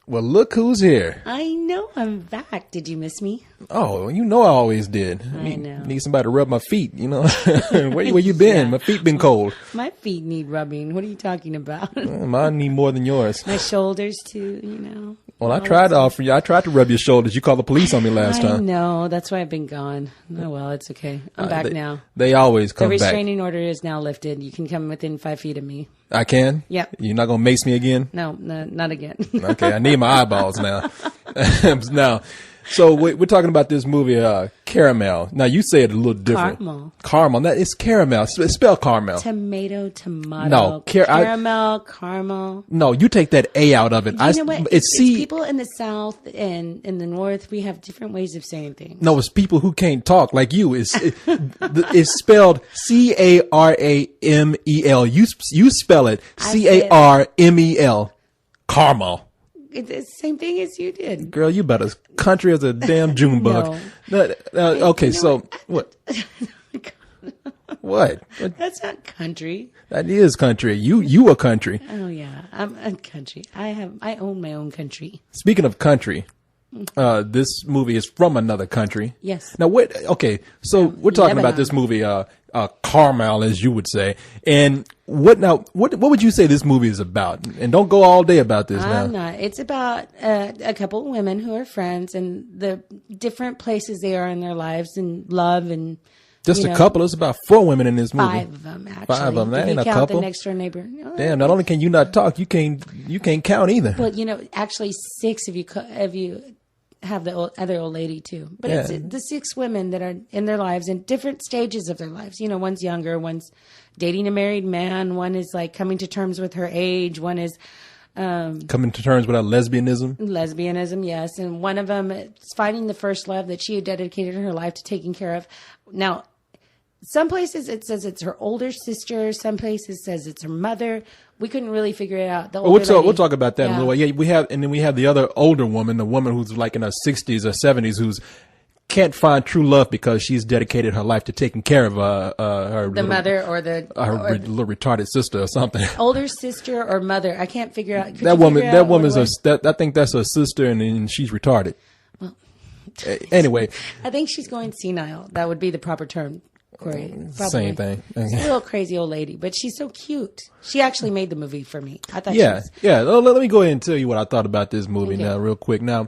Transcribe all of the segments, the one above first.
Well, look who's here. I know I'm back. Did you miss me? Oh, you know I always did. I know. Need somebody to rub my feet, you know. Where you been? Yeah. My feet been cold. My feet need rubbing. What are you talking about? Mine need more than yours. My shoulders too, you know. Well, I tried to offer you. I tried to rub your shoulders. You called the police on me last I time. know. That's why I've been gone. Oh, well, it's okay. I'm back now. They always The come back. restraining order is now lifted. You can come within 5 feet of me. I can? Yep. You're not going to mace me again? No, not again. Okay, I need my eyeballs now. Now, so we're talking about this movie, Caramel. Now, you say it a little different. Caramel. That it's caramel. Spell caramel. Tomato. No. Caramel, caramel. No, you take that A out of it. You know what? It's people in the South and in the North, we have different ways of saying things. No, it's people who can't talk like you. It's spelled Caramel. You spell it Carmel. Caramel. It's the same thing as you did. Girl, you about as country as a damn June bug. No. Okay, so what? What? That's not country. That is country. You a country. Oh yeah, I'm a country. I own my own country. Speaking of country, this movie is from another country. Yes. Now what? Okay, so we're talking about this movie, Carmel, as you would say. And what would you say this movie is about? And don't go all day about this now. I'm not. It's about a couple of women who are friends and the different places they are in their lives and love and. Just a couple. It's about 4 women in this movie. 5 of them, actually. 5 of them. That ain't a count couple. The next door neighbor. Damn. Not only can you not talk, you can't count either. Well, actually 6 if you have the other old lady too. But it's the 6 women that are in their lives in different stages of their lives. One's younger, one's dating a married man, one is like coming to terms with her age, one is coming to terms with her lesbianism. Lesbianism, yes. And one of them is finding the first love that she had dedicated her life to taking care of. Now, some places it says it's her older sister. Some places says it's her mother. We couldn't really figure it out. We'll talk about that in a little while. Yeah, we have the other older woman, the woman who's like in her 60s or 70s, who's can't find true love because she's dedicated her life to taking care of her mother or little retarded sister or something. Older sister or mother. I can't figure out. That woman's I think that's her sister, and she's retarded. Well, anyway, I think she's going senile. That would be the proper term. Korey, same thing. She's a little crazy old lady, but she's so cute. She actually made the movie for me. I thought. Yeah. Let me go ahead and tell you what I thought about this movie now, real quick. Now,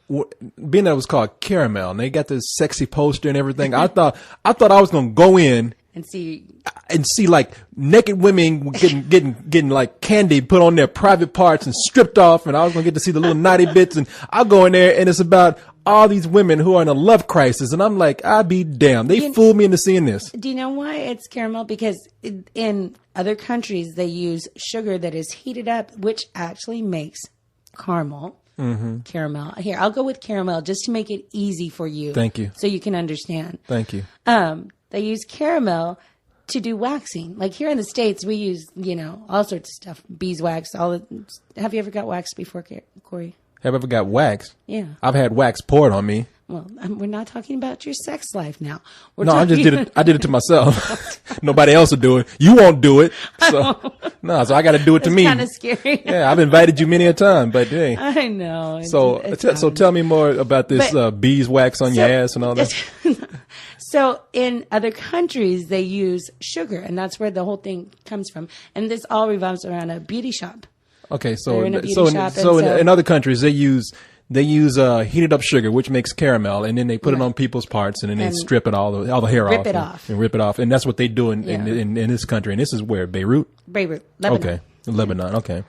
being that it was called Caramel, and they got this sexy poster and everything, I thought I was gonna go in and see like naked women getting like candy put on their private parts and stripped off, and I was gonna get to see the little naughty bits, and I'll go in there and it's about all these women who are in a love crisis, and I'm like, I'll be damned. They fooled me into seeing this. Do you know why it's caramel? Because in other countries they use sugar that is heated up, which actually makes caramel. Mm-hmm. Caramel. Here, I'll go with caramel just to make it easy for you. Thank you. So you can understand. Thank you. They use caramel to do waxing. Like here in the States, we use, all sorts of stuff. Beeswax. Have you ever got waxed before, Korey? Have I ever got waxed? Yeah. I've had wax poured on me. Well, we're not talking about your sex life now. I just did it. I did it to myself. Nobody else will do it. You won't do it. So so I got to do it to me. It's kind of scary. Yeah, I've invited you many a time, but hey. I know. So tell me more about this beeswax on your ass and all that. So in other countries, they use sugar, and that's where the whole thing comes from. And this all revolves around a beauty shop. Okay, so in other countries they use heated up sugar, which makes caramel, and then they put it on people's parts, and then they strip it all the hair off, and rip it off, and that's what they do in this country. And this is where Beirut, Lebanon. Okay, Lebanon. Okay.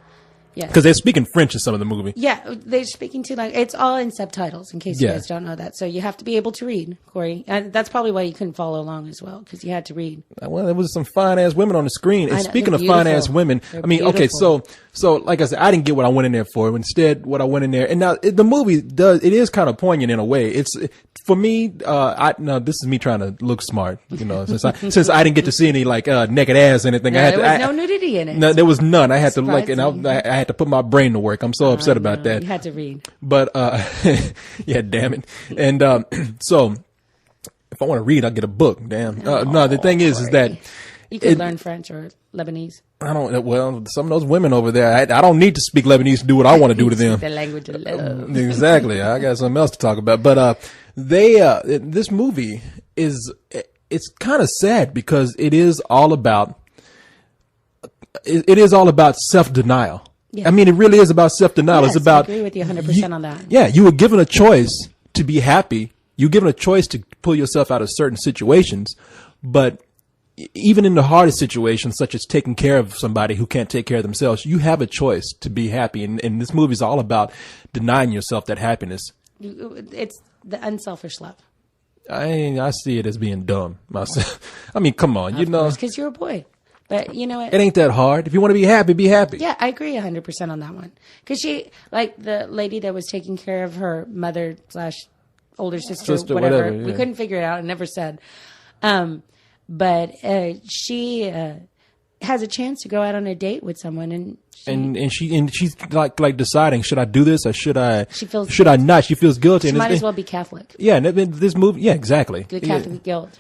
Yeah, because they're speaking French in some of the movie. Yeah, they're speaking to it's all in subtitles in case you guys don't know that. So you have to be able to read, Korey. And that's probably why you couldn't follow along as well, because you had to read. Well, there was some fine ass women on the screen. And speaking of fine ass women, okay, so like I said, I didn't get what I went in there for. Instead, what I went in there, and now the movie is kind of poignant in a way. It's for me. This is me trying to look smart, since I didn't get to see any like naked ass or anything. There was no nudity in it. No, there was none. I had to I had to put my brain to work. I'm so upset about that. You had to read. But, yeah, damn it. And, so if I want to read, I'll get a book. Damn. No, the thing is that You could learn French or Lebanese. I don't. Well, some of those women over there, I don't need to speak Lebanese to do what I want to do to them. The language of love. Exactly. I got something else to talk about. But this movie it's kind of sad because it is all about self-denial. Yeah. I mean, it really is about self-denial. Yes, it's about. I agree with you 100% on that. Yeah, you were given a choice to be happy. You were given a choice to pull yourself out of certain situations, but even in the hardest situations, such as taking care of somebody who can't take care of themselves, you have a choice to be happy. And this movie is all about denying yourself that happiness. It's the unselfish love. I see it as being dumb myself. I mean, come on, because you're a boy. But you know what? It ain't that hard. If you want to be happy, be happy. Yeah, I agree 100% on that one. Because she, like the lady that was taking care of her mother / older sister, whatever. Yeah. We couldn't figure it out. It never said. But she has a chance to go out on a date with someone, and she's like deciding, should I do this or should I not? She feels guilty. She might as well be Catholic. Yeah, and this movie, yeah, exactly. The Catholic guilt,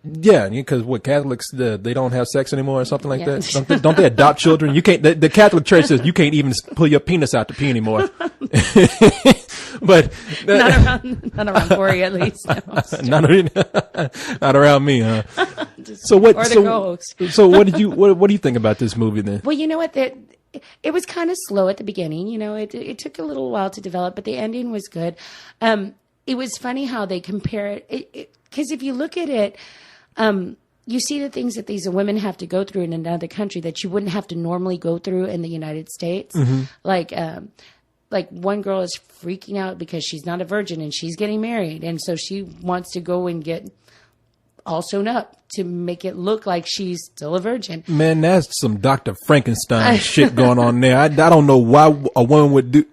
Yeah, because what Catholics they don't have sex anymore or something like that. Don't they adopt children? You can't. The Catholic Church says you can't even pull your penis out to pee anymore. But not around Korey, at least. No, not around me, huh? So what? So what did you? What do you think about this movie then? Well, you know what? It was kind of slow at the beginning. It took a little while to develop, but the ending was good. It was funny how they compare it because if you look at it. You see the things that these women have to go through in another country that you wouldn't have to normally go through in the United States. Mm-hmm. Like one girl is freaking out because she's not a virgin and she's getting married. And so she wants to go and get all sewn up to make it look like she's still a virgin. Man, that's some Dr. Frankenstein shit going on there. I don't know why a woman would do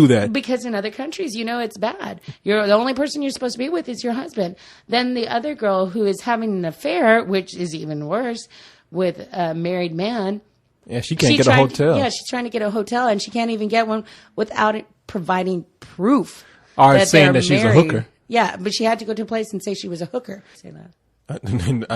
that. Because in other countries, it's bad. You're the only person you're supposed to be with is your husband. Then the other girl who is having an affair, which is even worse, with a married man. Yeah, she can't get a hotel. Yeah, she's trying to get a hotel and she can't even get one without it providing proof. Or saying that she's a hooker. Yeah, but she had to go to a place and say she was a hooker. Say that.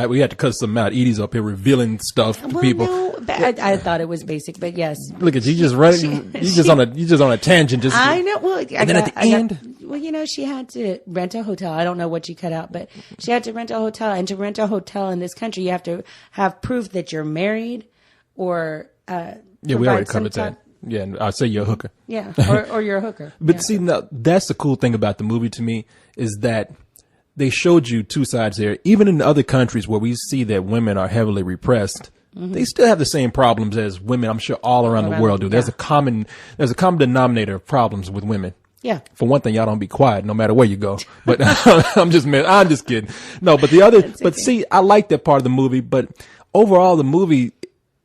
We had to cut some out. Edie's up here revealing stuff to people. No, I thought it was basic, but yes. Look at you, just running. You just on a tangent. I know. Well, and then at the end, she had to rent a hotel. I don't know what you cut out, but she had to rent a hotel. And to rent a hotel in this country, you have to have proof that you're married, or yeah, we already covered that. Yeah, I'll say you're a hooker. Yeah, or you're a hooker. But see, now, that's the cool thing about the movie to me is that they showed you two sides there. Even in other countries where we see that women are heavily repressed, they still have the same problems as women, I'm sure, all around the world do. There's a common denominator of problems with women. Yeah. For one thing, y'all don't be quiet no matter where you go. But I'm just kidding. No, but see, I like that part of the movie, but overall the movie,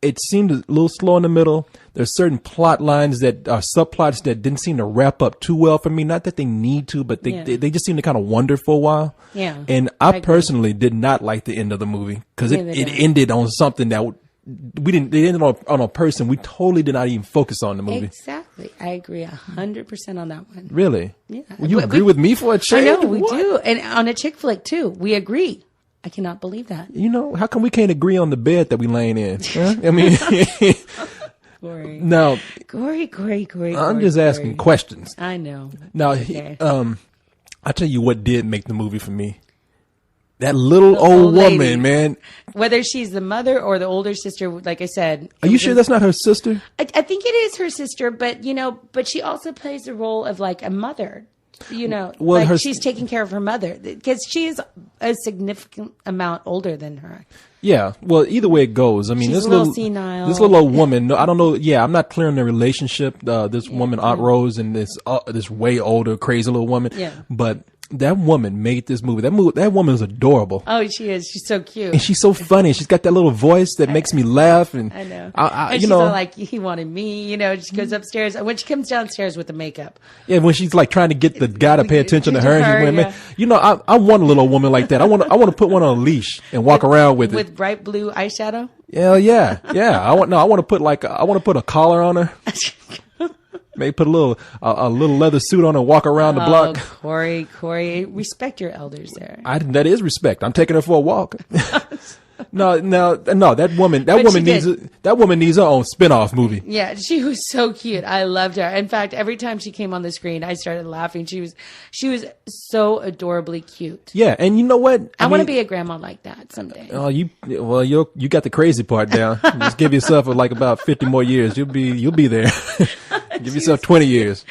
it seemed a little slow in the middle. There's certain plot lines that are subplots that didn't seem to wrap up too well for me. Not that they need to, but they just seem to kind of wander for a while. Yeah. And I personally did not like the end of the movie because it ended on something that they ended on a person we totally did not even focus on the movie. Exactly. I agree 100% on that one. Really? Yeah. Well, you agree with me for a change? I know, we do. And on a chick flick too, we agree. I cannot believe that. How come we can't agree on the bed that we laying in? Huh? I mean, Korey. Now, Korey. I'm just asking questions. I know. Now, okay. I'll tell you what did make the movie for me. That little old woman, lady, man. Whether she's the mother or the older sister, like I said. Are you sure that's not her sister? I think it is her sister, but she also plays the role of like a mother. Well, she's taking care of her mother because she's a significant amount older than her. Yeah. Well, either way it goes. I mean, she's this little old woman. I don't know. Yeah, I'm not clear on the relationship. This woman, Aunt Rose, and this way older, crazy little woman. Yeah. But that woman made this movie. That woman is adorable. Oh, she is. She's so cute. And she's so funny. She's got that little voice that makes me laugh. And I know. And she's all like, he wanted me, she goes upstairs. When she comes downstairs with the makeup. Yeah, when she's like trying to get the guy to pay attention to her. And she's man, I want a little woman like that. I want to put one on a leash and walk around with it. With bright blue eyeshadow? Yeah. I want to put a collar on her. Maybe put a little leather suit on and walk around the block. Korey, respect your elders there. That is respect. I'm taking her for a walk. No. That woman needs her own spinoff movie. Yeah, she was so cute. I loved her. In fact, every time she came on the screen, I started laughing. She was so adorably cute. Yeah, and you know what? I want to be a grandma like that someday. Oh, you got the crazy part down. Just give yourself like about 50 more years. You'll be there. Give yourself 20 years.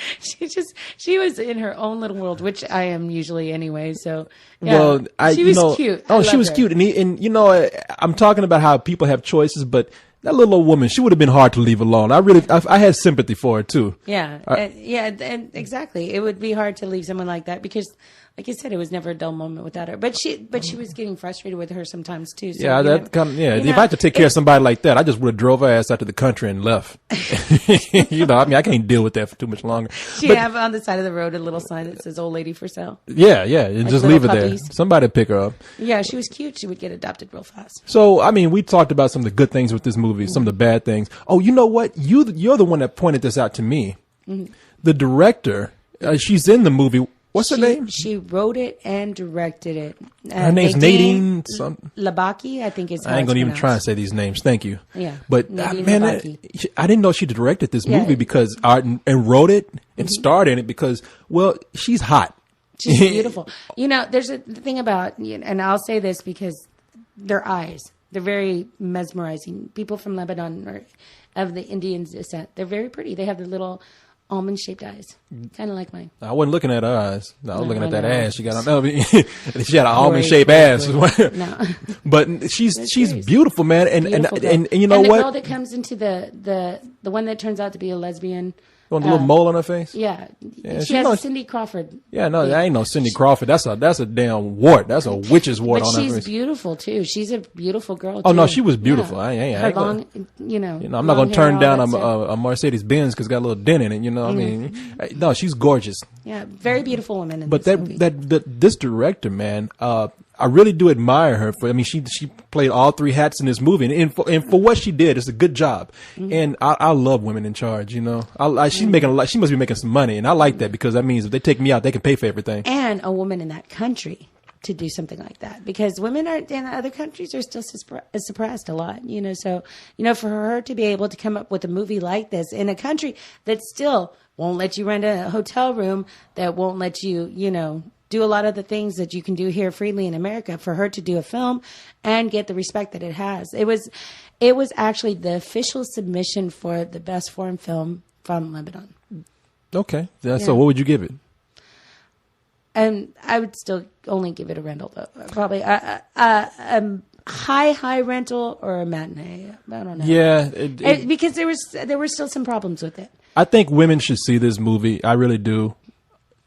She was in her own little world, which I am usually anyway. So yeah, well, she was cute. Oh, she was cute, and you know, I'm talking about how people have choices, but that little old woman, she would have been hard to leave alone. I had sympathy for her too. Yeah, and exactly. It would be hard to leave someone like that because, like I said, it was never a dull moment without her. But she was getting frustrated with her sometimes too. So, yeah, if I had to take care of somebody like that, I just would have drove her ass out to the country and left. You know, I mean, I can't deal with that for too much longer. She have on the side of the road a little sign that says "Old Lady for Sale." Yeah, and like just leave her there. Somebody pick her up. Yeah, she was cute. She would get adopted real fast. So, I mean, we talked about some of the good things with this movie, some of the bad things. Oh, you know what? You're the one that pointed this out to me. Mm-hmm. The director, she's in the movie. What's her name? She wrote it and directed it. Her name's Nadine Labaki, I think is how I ain't going to even try and say these names. Thank you. Yeah. But, man, I didn't know she directed this movie because and wrote it and starred in it because, well, she's hot. She's beautiful. You know, there's a thing about, and I'll say this because their eyes, they're very mesmerizing. People from Lebanon or of the Indian descent, they're very pretty. They have the little almond-shaped eyes, kind of like mine. I wasn't looking at her eyes. I was looking at that ass she got on. She had an almond-shaped ass. No. But she's beautiful, man. And you know and the what? girl that comes into the one that turns out to be a lesbian. On the little mole on her face? Yeah. She has a Cindy Crawford. Yeah, no, that ain't no Cindy Crawford. That's a damn wart. That's a witch's wart on her face. But she's beautiful, too. She's a beautiful girl, too. Oh, no, she was beautiful. Yeah. Her long, I'm not going to turn down a Mercedes Benz because it's got a little dent in it, you know what I mean? No, she's gorgeous. Yeah, very beautiful woman in this movie. But this director, man, I really do admire her for. I mean, she played all three hats in this movie, and for what she did, it's a good job. Mm-hmm. And I love women in charge. You know, she's making a lot. She must be making some money, and I like that because that means if they take me out, they can pay for everything. And a woman in that country to do something like that because women in other countries are still suppressed a lot. You know, so for her to be able to come up with a movie like this in a country that still won't let you rent a hotel room, that won't let you, do a lot of the things that you can do here freely in America, for her to do a film and get the respect that it has. It was actually the official submission for the best foreign film from Lebanon. Okay. So what would you give it? And I would still only give it a rental, though. Probably a high rental or a matinee. I don't know. Yeah. Because there were still some problems with it. I think women should see this movie. I really do.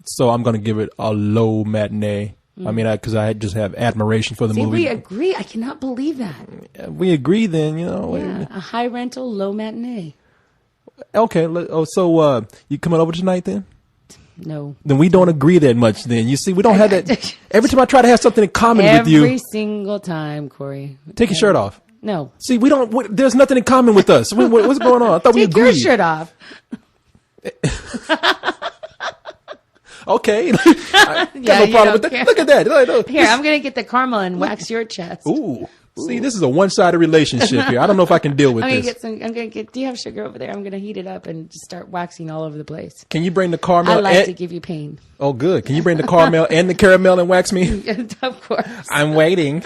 So I'm going to give it a low matinee. I mean, because I just have admiration for the movie. We agree. I cannot believe that. We agree then, Yeah, a high rental, low matinee. Okay. So you coming over tonight then? No. Then we don't agree that much then. You see, we don't have that. Every time I try to have something in common with you. Every single time, Korey. Take your shirt off. No. See, there's nothing in common with us. What's going on? I thought we agreed. Take your shirt off. Okay. Got no problem with that. Look at that. Here, I'm going to get the caramel and wax your chest. Ooh. See, this is a one-sided relationship here. I don't know if I can deal with this. Do you have sugar over there? I'm going to heat it up and just start waxing all over the place. Can you bring the caramel? I like to give you pain. Oh, good. Can you bring the caramel and the caramel and wax me? Of course. I'm waiting.